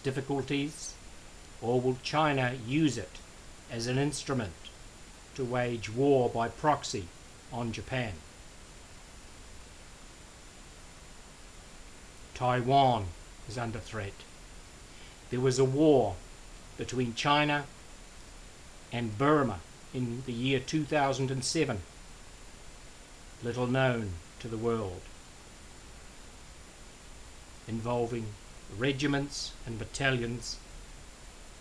difficulties, or will China use it as an instrument to wage war by proxy on Japan? Taiwan is under threat. There was a war between China and Burma in the year 2007, little known to the world, involving regiments and battalions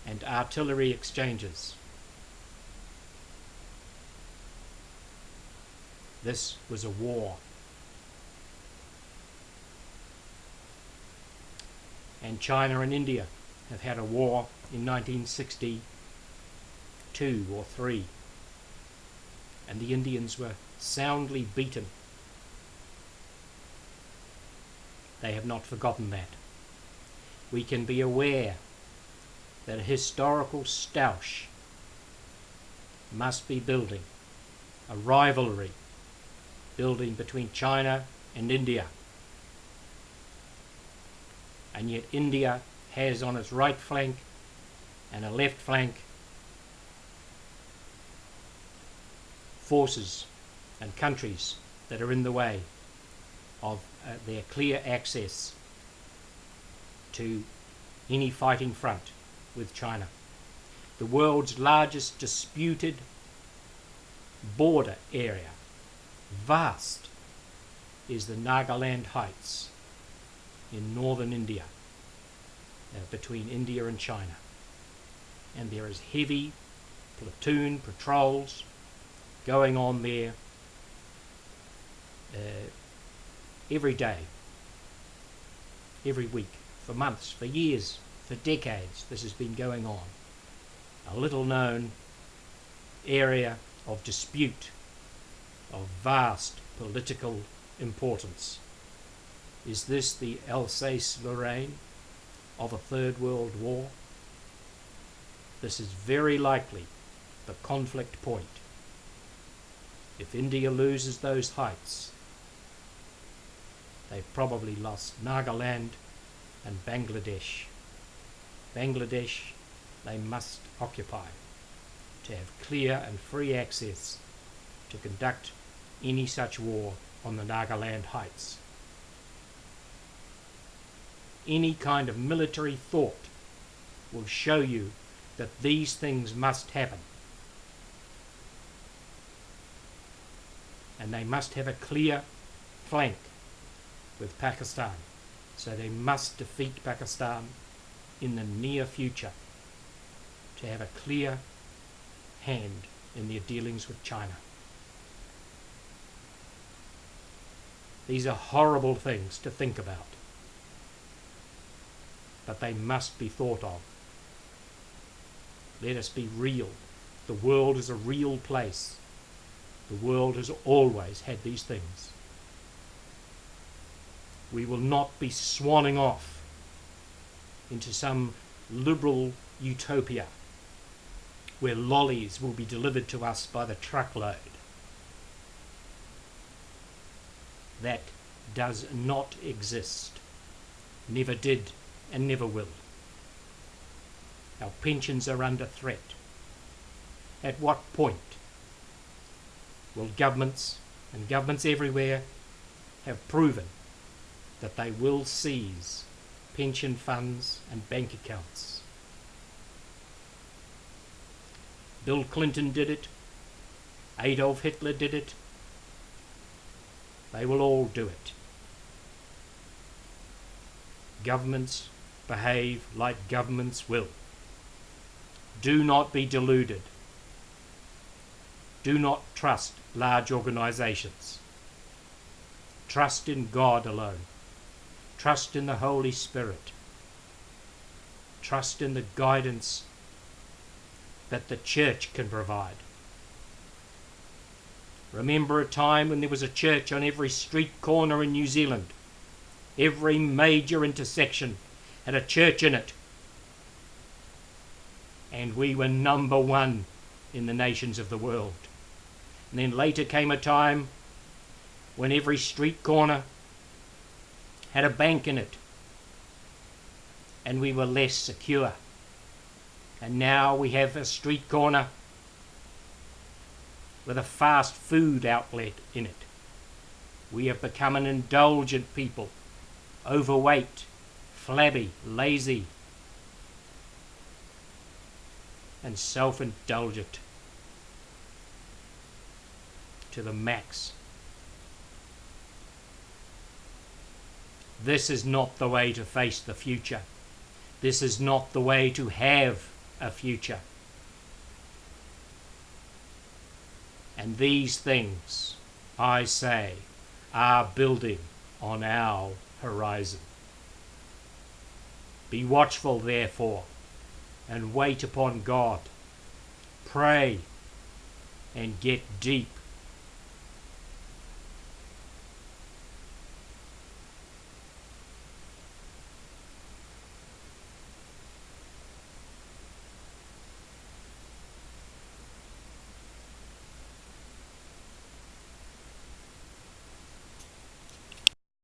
and artillery exchanges. This was a war. And China and India have had a war in 1962 or 3, and the Indians were soundly beaten. They have not forgotten that. We can be aware that a historical stoush must be building, a rivalry building between China and India. And yet India has on its right flank and a left flank forces and countries that are in the way of their clear access to any fighting front with China. The world's largest disputed border area, vast, is the Nagaland Heights in northern India, between India and China. And there is heavy platoon patrols going on there every day, every week, for months, for years, for decades. This has been going on. A little known area of dispute, of vast political importance. Is this the Alsace-Lorraine of a Third World War? This is very likely the conflict point. If India loses those heights, they've probably lost Nagaland and Bangladesh. Bangladesh they must occupy to have clear and free access to conduct any such war on the Nagaland Heights. Any kind of military thought will show you that these things must happen. And they must have a clear flank with Pakistan. So they must defeat Pakistan in the near future to have a clear hand in their dealings with China. These are horrible things to think about, but they must be thought of. Let us be real. The world is a real place. The world has always had these things. We will not be swanning off into some liberal utopia where lollies will be delivered to us by the truckload. That does not exist. Never did and never will. Our pensions are under threat. At what point will governments, and governments everywhere, have proven that they will seize pension funds and bank accounts? Bill Clinton did it. Adolf Hitler did it. They will all do it. Governments behave like governments will. Do not be deluded. Do not trust large organizations. Trust in God alone. Trust in the Holy Spirit. Trust in the guidance that the church can provide. Remember a time when there was a church on every street corner in New Zealand. Every major intersection had a church in it. And we were number one in the nations of the world. And then later came a time when every street corner had a bank in it. and we were less secure. And now we have a street corner with a fast food outlet in it. We have become an indulgent people, overweight, flabby, lazy, and self-indulgent to the max. This is not the way to face the future. This is not the way to have a future. And these things, I say, are building on our horizon. Be watchful, therefore, and wait upon God. Pray and get deep